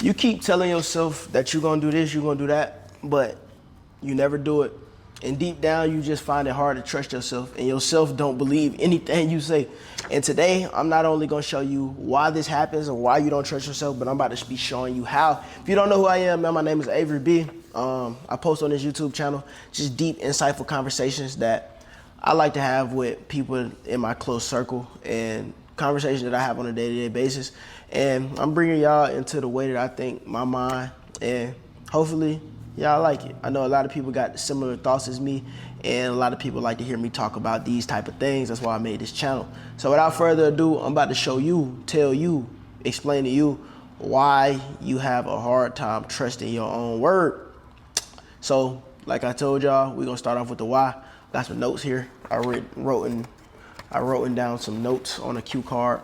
You keep telling yourself that you're gonna do this, you're gonna do that, but you never do it. And deep down, you just find it hard to trust yourself, and yourself don't believe anything you say. And today, I'm not only gonna show you why this happens and why you don't trust yourself, but I'm about to be showing you how. If you don't know who I am, man, my name is Avery B. I post on this YouTube channel just deep, insightful conversations that I like to have with people in my close circle and conversations that I have on a day-to-day basis. And I'm bringing y'all into the way that I think, my mind, and hopefully y'all like it. I know a lot of people got similar thoughts as me, and a lot of people like to hear me talk about these type of things. That's why I made this channel. So without further ado, I'm about to show you, tell you, explain to you why you have a hard time trusting your own word. So like I told y'all, we're gonna start off with the why. Got some notes here. I wrote down some notes on a cue card.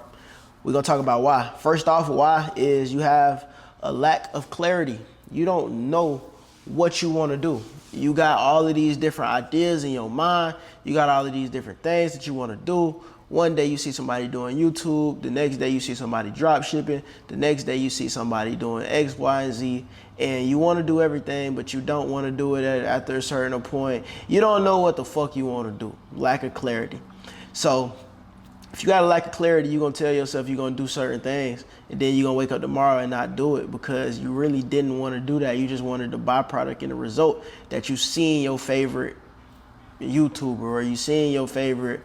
We're gonna talk about why. First off, why is you have a lack of clarity. You don't know what you want to do. You got all of these different ideas in your mind. You got all of these different things that you want to do. One day you see somebody doing YouTube. The next day you see somebody drop shipping. The next day you see somebody doing X, Y, and Z. And you want to do everything, but you don't want to do it after a certain point. You don't know what the fuck you want to do. Lack of clarity. So if you got a lack of clarity, you're going to tell yourself you're going to do certain things, and then you're going to wake up tomorrow and not do it because you really didn't want to do that. You just wanted the byproduct and the result that you see in your favorite YouTuber or you see in your favorite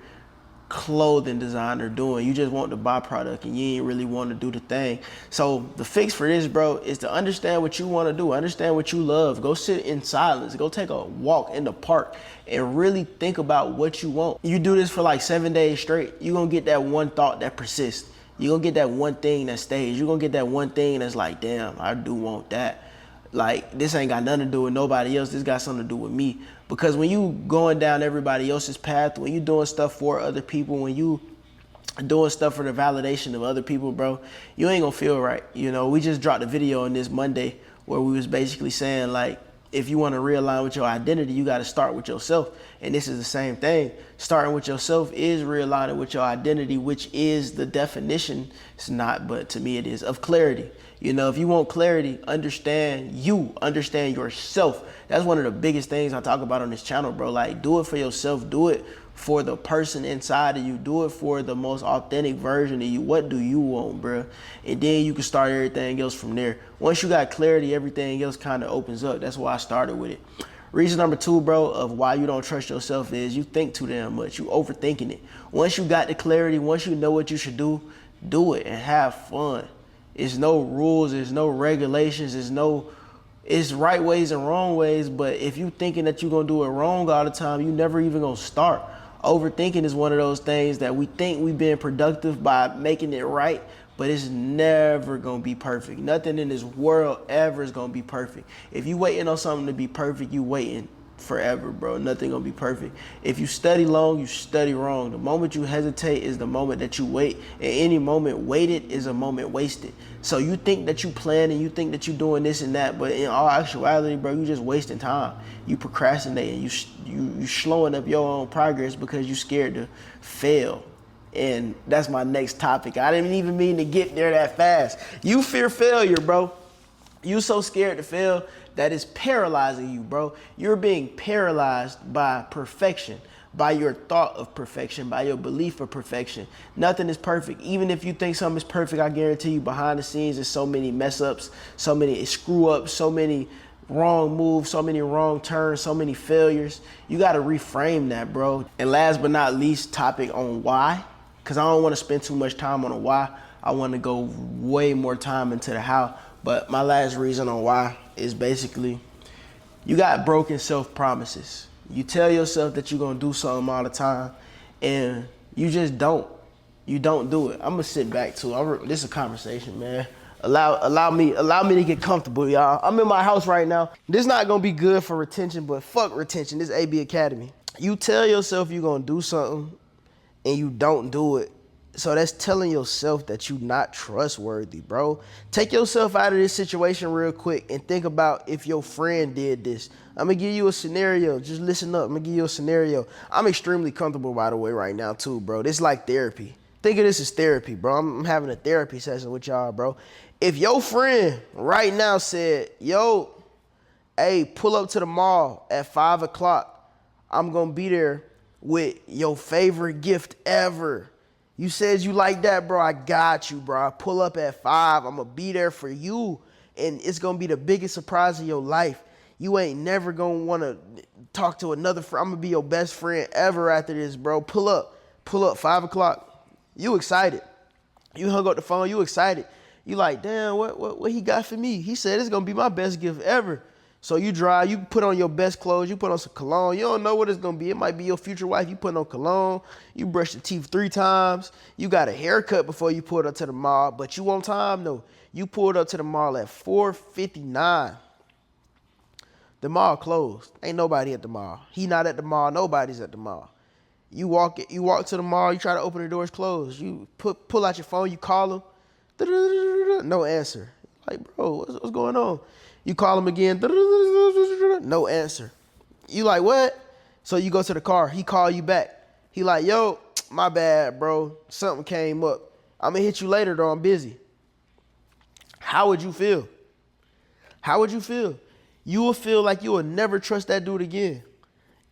clothing designer doing. You just want the byproduct and you ain't really want to do the thing. So the fix for this, bro, is to understand what you want to do. Understand what you love. Go sit in silence. Go take a walk in the park and really think about what you want. You do this for like 7 days straight, you're going to get that one thought that persists. You're going to get that one thing that stays. You're going to get that one thing that's like, damn, I do want that. Like, this ain't got nothing to do with nobody else. This got something to do with me. Because when you going down everybody else's path, when you doing stuff for other people, when you doing stuff for the validation of other people, bro, you ain't gonna feel right. You know, we just dropped a video on this Monday where we was basically saying, like, if you want to realign with your identity, you got to start with yourself. And this is the same thing. Starting with yourself is realigning with your identity, which is the definition. It's not, but to me it is, of clarity. You know, if you want clarity, understand yourself. That's one of the biggest things I talk about on this channel, bro. Like, do it for yourself. Do it for the person inside of you. Do it for the most authentic version of you. What do you want, bro? And then you can start everything else from there. Once you got clarity, everything else kind of opens up. That's why I started with it. Reason number 2, bro, of why you don't trust yourself is you think too damn much. You overthinking it. Once you got the clarity, once you know what you should do it and have fun. There's no rules, there's no regulations, it's right ways and wrong ways, but if you thinking that you're gonna do it wrong all the time, you never even gonna start. Overthinking is one of those things that we think we've been productive by making it right, but it's never gonna be perfect. Nothing in this world ever is gonna be perfect. If you waiting on something to be perfect, you waiting forever, bro. Nothing gonna be perfect. If you study long, you study wrong. The moment you hesitate is the moment that you wait, and any moment waited is a moment wasted. So you think that you plan and you think that you doing this and that, but in all actuality, bro, you just wasting time. You procrastinating. You slowing up your own progress because you scared to fail. And that's my next topic. I didn't even mean to get there that fast. You fear failure, bro. You so scared to fail that it's paralyzing you, bro. You're being paralyzed by perfection, by your thought of perfection, by your belief of perfection. Nothing is perfect. Even if you think something is perfect, I guarantee you behind the scenes there's so many mess ups, so many screw ups, so many wrong moves, so many wrong turns, so many failures. You got to reframe that, bro. And last but not least, topic on why, because I don't want to spend too much time on a why. I want to go way more time into the how. But my last reason on why is basically you got broken self-promises. You tell yourself that you're going to do something all the time, and you just don't. You don't do it. I'm going to sit back too. This is a conversation, man. Allow me to get comfortable, y'all. I'm in my house right now. This is not going to be good for retention, but fuck retention. This is AB Academy. You tell yourself you're going to do something, and you don't do it. So that's telling yourself that you're not trustworthy, bro. Take yourself out of this situation real quick and think about if your friend did this. I'm gonna give you a scenario. Just listen up. I'm gonna give you a scenario. I'm extremely comfortable, by the way, right now too, bro. This is like therapy. Think of this as therapy, bro. I'm having a therapy session with y'all, bro. If your friend right now said, yo, hey, pull up to the mall at 5 o'clock. I'm going to be there with your favorite gift ever. You said you like that, bro. I got you, bro. I pull up at 5. I'm going to be there for you. And it's going to be the biggest surprise of your life. You ain't never going to want to talk to another friend. I'm going to be your best friend ever after this, bro. Pull up, 5 o'clock. You excited. You hung up the phone. You excited. You like, damn, what he got for me? He said it's going to be my best gift ever. So you drive, you put on your best clothes, you put on some cologne. You don't know what it's going to be. It might be your future wife. You put on cologne. You brush your teeth 3 times. You got a haircut before you pulled up to the mall. But you on time, though. You pulled up to the mall at 4:59. The mall closed. Ain't nobody at the mall. He not at the mall. Nobody's at the mall. You walk to the mall. You try to open the doors closed. You pull out your phone. You call him. No answer. Like, bro, what's going on? You call him again. No answer. You like, what? So you go to the car. He call you back. He like, yo, my bad, bro. Something came up. I'm going to hit you later, though. I'm busy. How would you feel? How would you feel? You will feel like you will never trust that dude again.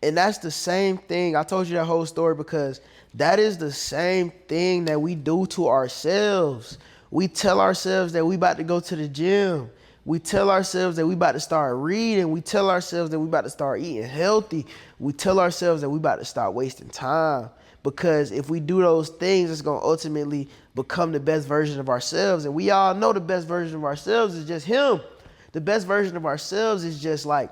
And that's the same thing. I told you that whole story because that is the same thing that we do to ourselves. We tell ourselves that we about to go to the gym. We tell ourselves that we about to start reading. We tell ourselves that we about to start eating healthy. We tell ourselves that we about to start wasting time. Because if we do those things, it's going to ultimately become the best version of ourselves. And we all know the best version of ourselves is just him. The best version of ourselves is just like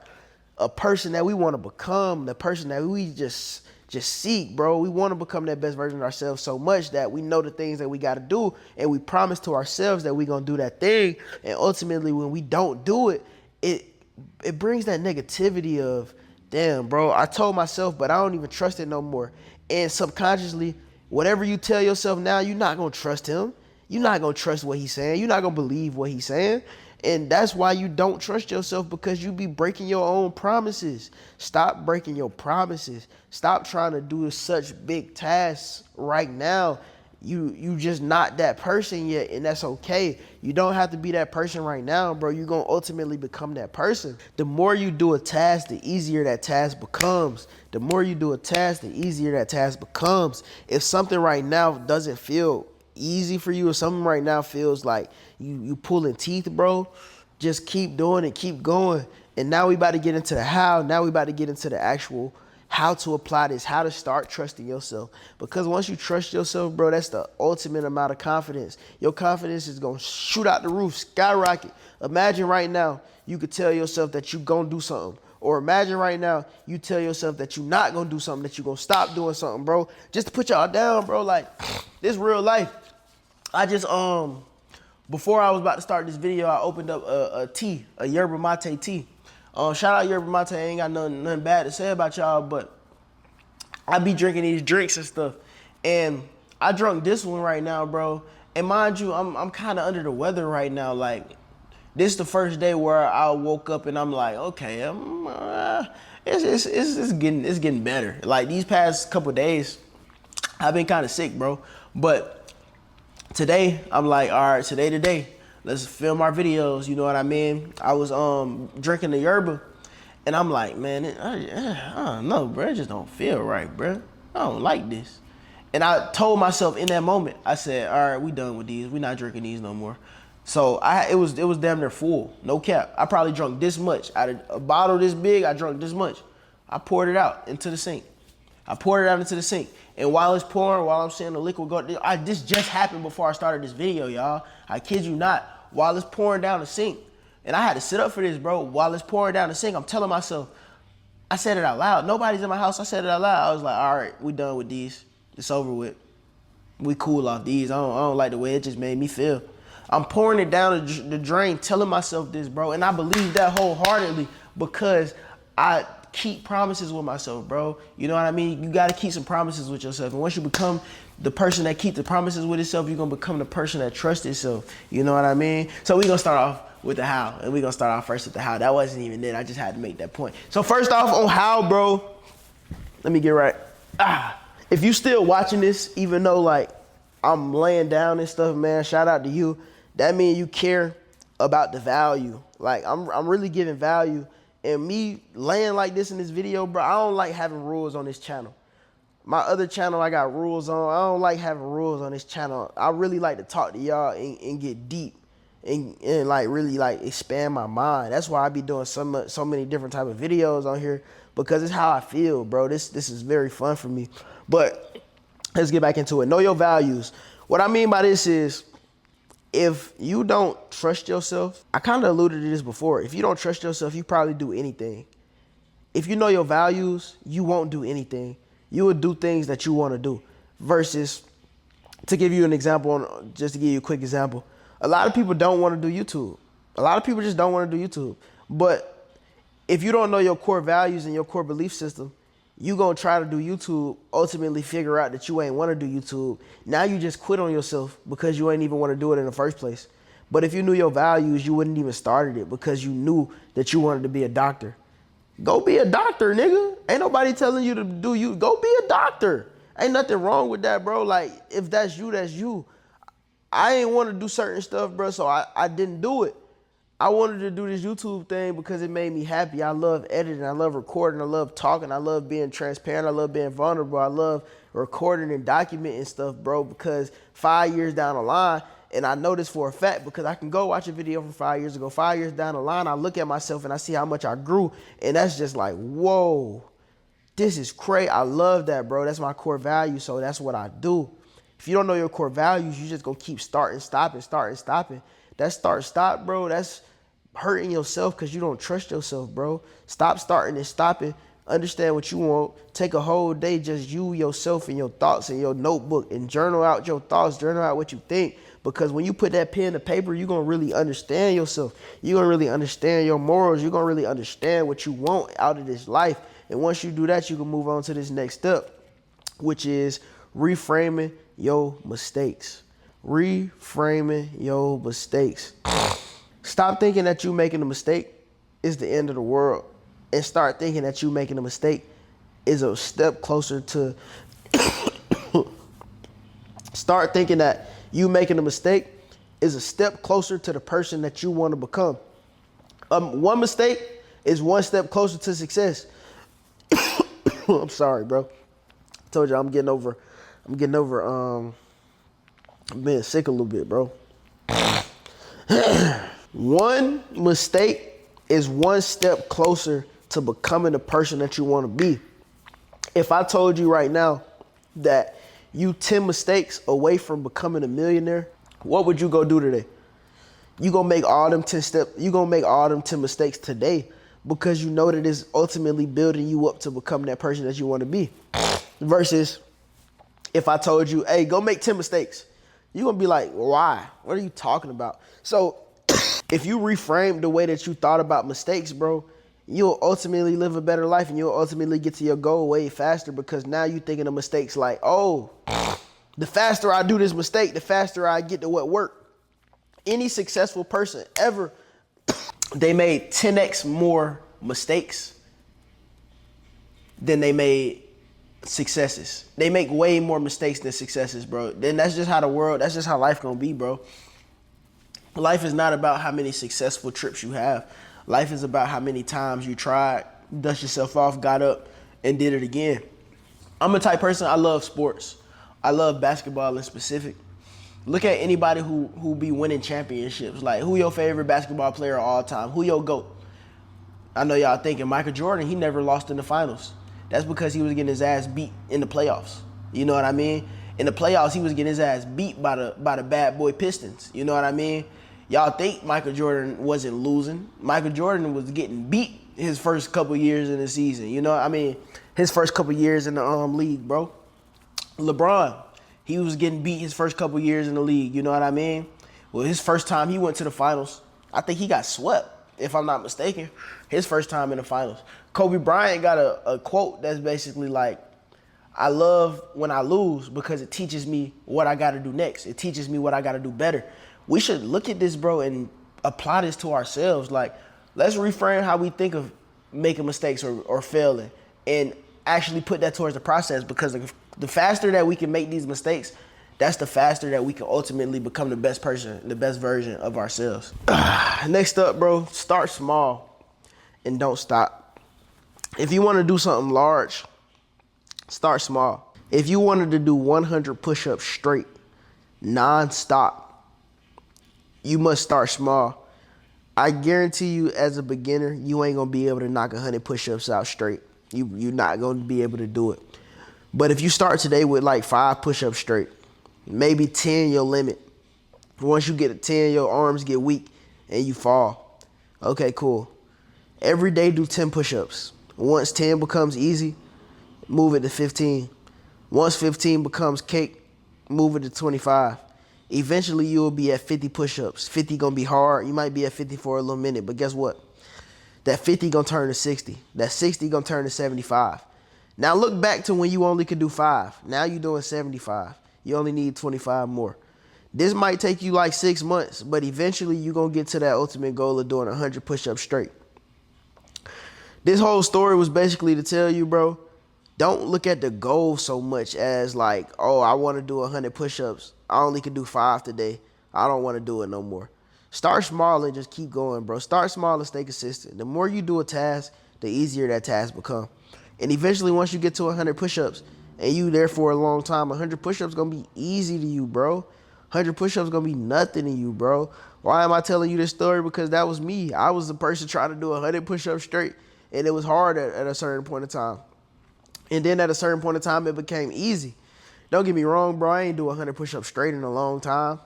a person that we want to become, the person that we just seek, bro. We want to become that best version of ourselves so much that we know the things that we got to do, and we promise to ourselves that we're going to do that thing. And ultimately, when we don't do it, it brings that negativity of, damn, bro, I told myself, but I don't even trust it no more. And subconsciously, whatever you tell yourself now, you're not going to trust him. You're not going to trust what he's saying. You're not going to believe what he's saying. And that's why you don't trust yourself, because you be breaking your own promises. Stop breaking your promises. Stop trying to do such big tasks right now. You just not that person yet, and that's okay. You don't have to be that person right now, bro. You're going to ultimately become that person. The more you do a task, the easier that task becomes. The more you do a task, the easier that task becomes. If something right now doesn't feel easy for you, or something right now feels like you pulling teeth, bro, just keep doing it, keep going. And now we about to get into the how. Now we about to get into the actual how to apply this, how to start trusting yourself. Because once you trust yourself, bro, that's the ultimate amount of confidence. Your confidence is going to shoot out the roof, skyrocket. Imagine right now you could tell yourself that you're going to do something. Or imagine right now you tell yourself that you're not going to do something, that you're going to stop doing something, bro. Just to put y'all down, bro, like, this real life. I just, before I was about to start this video, I opened up a tea, a yerba mate tea. Shout out yerba mate. I ain't got nothing bad to say about y'all, but I be drinking these drinks and stuff. And I drunk this one right now, bro. And mind you, I'm kind of under the weather right now. Like, this is the first day where I woke up and I'm like, okay, it's getting better. Like, these past couple days, I've been kind of sick, bro. But today, I'm like, all right, today, let's film our videos, you know what I mean? I was drinking the yerba, and I'm like, man, I don't know, bro, it just don't feel right, bro. I don't like this. And I told myself in that moment, I said, all right, we done with these. We not drinking these no more. So it was damn near full, no cap. I probably drunk this much. Out of a bottle this big, I drunk this much. I poured it out into the sink. And while it's pouring, while I'm seeing the liquid go, this just happened before I started this video, y'all. I kid you not. While it's pouring down the sink, and I had to sit up for this, bro. While it's pouring down the sink, I'm telling myself, I said it out loud. Nobody's in my house. I said it out loud. I was like, all right, we done with these. It's over with. We cool off these. I don't like the way it just made me feel. I'm pouring it down the drain, telling myself this, bro. And I believe that wholeheartedly because I keep promises with myself, bro. You know what I mean? You got to keep some promises with yourself. And once you become the person that keeps the promises with yourself, you're going to become the person that trusts yourself. You know what I mean? So we're going to start off with the how. And we're going to start off first with the how. That wasn't even it. I just had to make that point. So first off on how, bro, let me get right. If you still watching this, even though like I'm laying down and stuff, man, shout out to you. That means you care about the value. Like I'm really giving value. And me laying like this in this video, bro, I don't like having rules on this channel. My other channel, I got rules on. I don't like having rules on this channel. I really like to talk to y'all and get deep and like really like expand my mind. That's why I be doing so many different type of videos on here, because it's how I feel, bro. This is very fun for me. But let's get back into it. Know your values. What I mean by this is, if you don't trust yourself, I kind of alluded to this before. If you don't trust yourself, you probably do anything. If you know your values, you won't do anything. You will do things that you want to do. Versus, to give you an example, just to give you a quick example, a lot of people don't want to do YouTube. A lot of people just don't want to do YouTube. But if you don't know your core values and your core belief system, you gonna try to do YouTube, ultimately figure out that you ain't want to do YouTube. Now you just quit on yourself because you ain't even want to do it in the first place. But if you knew your values, you wouldn't even started it because you knew that you wanted to be a doctor. Go be a doctor, nigga. Ain't nobody telling you to do you. Go be a doctor. Ain't nothing wrong with that, bro. Like, if that's you, that's you. I ain't want to do certain stuff, bro, so I didn't do it. I wanted to do this YouTube thing because it made me happy. I love editing. I love recording. I love talking. I love being transparent. I love being vulnerable. I love recording and documenting stuff, bro, because 5 years down the line, and I know this for a fact because I can go watch a video from 5 years ago. 5 years down the line, I look at myself and I see how much I grew, and that's just like, whoa, this is crazy. I love that, bro. That's my core value, so that's what I do. If you don't know your core values, you just go keep starting, stopping, starting, stopping. That start, stop, bro, that's hurting yourself because you don't trust yourself, bro. Stop starting and stopping. Understand what you want. Take a whole day, just you, yourself, and your thoughts in your notebook and journal out your thoughts, journal out what you think. Because when you put that pen to paper, you're going to really understand yourself. You're going to really understand your morals. You're going to really understand what you want out of this life. And once you do that, you can move on to this next step, which is reframing your mistakes. Reframing your mistakes. Stop thinking that you making a mistake is the end of the world, and start thinking that you making a mistake is a step closer to start thinking that you making a mistake is a step closer to the person that you want to become. One mistake is one step closer to success. I'm sorry, bro. I told you I'm getting over I'm being sick a little bit, bro. One mistake is one step closer to becoming the person that you want to be. If I told you right now that you 10 mistakes away from becoming a millionaire, what would you go do today? You gonna make all them 10 steps, you gonna make all them 10 mistakes today because you know that it's ultimately building you up to become that person that you want to be. Versus if I told you, hey, go make 10 mistakes, you're gonna be like, why? What are you talking about? So if you reframe the way that you thought about mistakes, bro, you'll ultimately live a better life and you'll ultimately get to your goal way faster because now you're thinking of mistakes like, oh, the faster I do this mistake, the faster I get to what work. Any successful person ever, they made 10x more mistakes than they made successes. They make way more mistakes than successes, bro. Then that's just how life gonna be, bro. Life is not about how many successful trips you have. Life is about how many times you tried, dust yourself off, got up, and did it again. I'm a type person, I love sports. I love basketball in specific. Look at anybody who be winning championships. Like, who your favorite basketball player of all time? Who your GOAT? I know y'all thinking Michael Jordan, he never lost in the finals. That's because he was getting his ass beat in the playoffs. You know what I mean? In the playoffs, he was getting his ass beat by the bad boy Pistons. You know what I mean? Y'all think Michael Jordan wasn't losing. Michael Jordan was getting beat his first couple years in the season. You know what I mean? His first couple years in the league, bro. LeBron, he was getting beat his first couple years in the league. You know what I mean? Well, his first time he went to the finals, I think he got swept, if I'm not mistaken. His first time in the finals. Kobe Bryant got a quote that's basically like, I love when I lose because it teaches me what I got to do next. It teaches me what I got to do better. We should look at this, bro, and apply this to ourselves. Like, let's reframe how we think of making mistakes or failing and actually put that towards the process, because the faster that we can make these mistakes, that's the faster that we can ultimately become the best person, the best version of ourselves. Next up, bro, start small and don't stop. If you want to do something large, start small. If you wanted to do 100 push-ups straight, non-stop, you must start small. I guarantee you, as a beginner, you ain't gonna be able to knock 100 push-ups out straight. You're not gonna be able to do it. But if you start today with like 5 push-ups straight, maybe 10 your limit. Once you get to 10, your arms get weak and you fall. Okay, cool. Every day do 10 push-ups. Once 10 becomes easy, move it to 15. Once 15 becomes cake, move it to 25. Eventually you will be at 50 push-ups. 50 gonna be hard. You might be at 50 for a little minute, but guess what? That 50 gonna turn to 60. That 60 gonna turn to 75. Now look back to when you only could do 5. Now you're doing 75. You only need 25 more. This might take you like 6 months, but eventually you're gonna get to that ultimate goal of doing 100 push-ups straight. This whole story was basically to tell you, bro, don't look at the goal so much as like, oh, I want to do 100 push-ups. I only can do 5 today. I don't want to do it no more. Start small and just keep going, bro. Start small and stay consistent. The more you do a task, the easier that task become. And eventually, once you get to 100 push-ups and you there for a long time, 100 push-ups going to be easy to you, bro. 100 push-ups going to be nothing to you, bro. Why am I telling you this story? Because that was me. I was the person trying to do 100 push-ups straight, and it was hard at a certain point in time. And then at a certain point in time, it became easy. Don't get me wrong, bro. I ain't do 100 push-ups straight in a long time.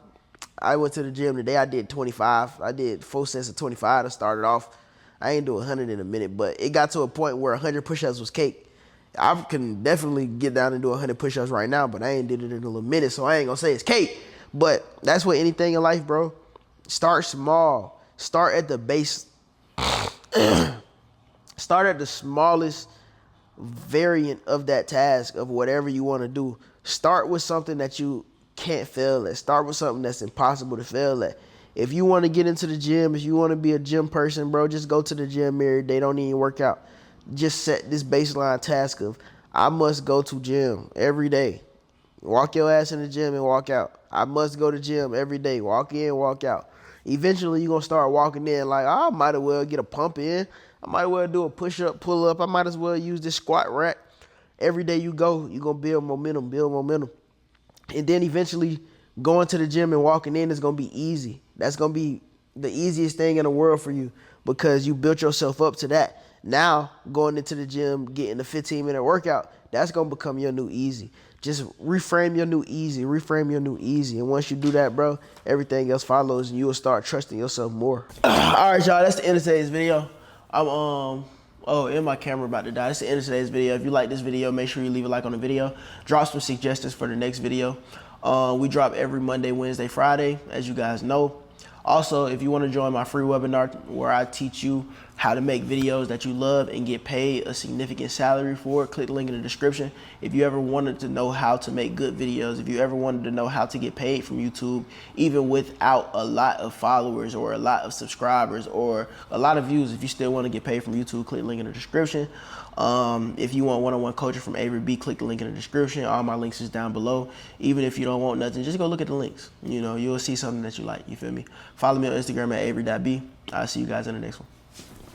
I went to the gym today. I did 25. I did 4 sets of 25 to start it off. I ain't do 100 in a minute, but it got to a point where 100 push-ups was cake. I can definitely get down and do 100 push-ups right now, but I ain't did it in a little minute, so I ain't gonna say it's cake. But that's what anything in life, bro. Start small. Start at the base. Start at the smallest variant of that task of whatever you want to do. Start with something that you can't fail at. Start with something that's impossible to fail at. If you want to get into the gym, if you want to be a gym person, bro, just go to the gym every day. Don't even work out. Just set this baseline task of, I must go to gym every day. Walk your ass in the gym and walk out. I must go to gym every day. Walk in, walk out. Eventually, you're going to start walking in like, I might as well get a pump in. I might as well do a push-up, pull-up. I might as well use this squat rack. Every day you go, you're going to build momentum. And then eventually, going to the gym and walking in is going to be easy. That's going to be the easiest thing in the world for you because you built yourself up to that. Now, going into the gym, getting a 15-minute workout, that's going to become your new easy. Just reframe your new easy. Reframe your new easy. And once you do that, bro, everything else follows and you will start trusting yourself more. All right, y'all, that's the end of today's video. And my camera about to die. That's the end of today's video. If you like this video, make sure you leave a like on the video. Drop some suggestions for the next video. We drop every Monday, Wednesday, Friday, as you guys know. Also, if you want to join my free webinar where I teach you how to make videos that you love and get paid a significant salary for it, click the link in the description. If you ever wanted to know how to make good videos, if you ever wanted to know how to get paid from YouTube, even without a lot of followers or a lot of subscribers or a lot of views, if you still want to get paid from YouTube, click the link in the description. If you want one-on-one coaching from Avery B, click the link in the description. All my links is down below. Even if you don't want nothing, just go look at the links. You know, you'll see something that you like. You feel me? Follow me on Instagram at Avery.B. I'll see you guys in the next one.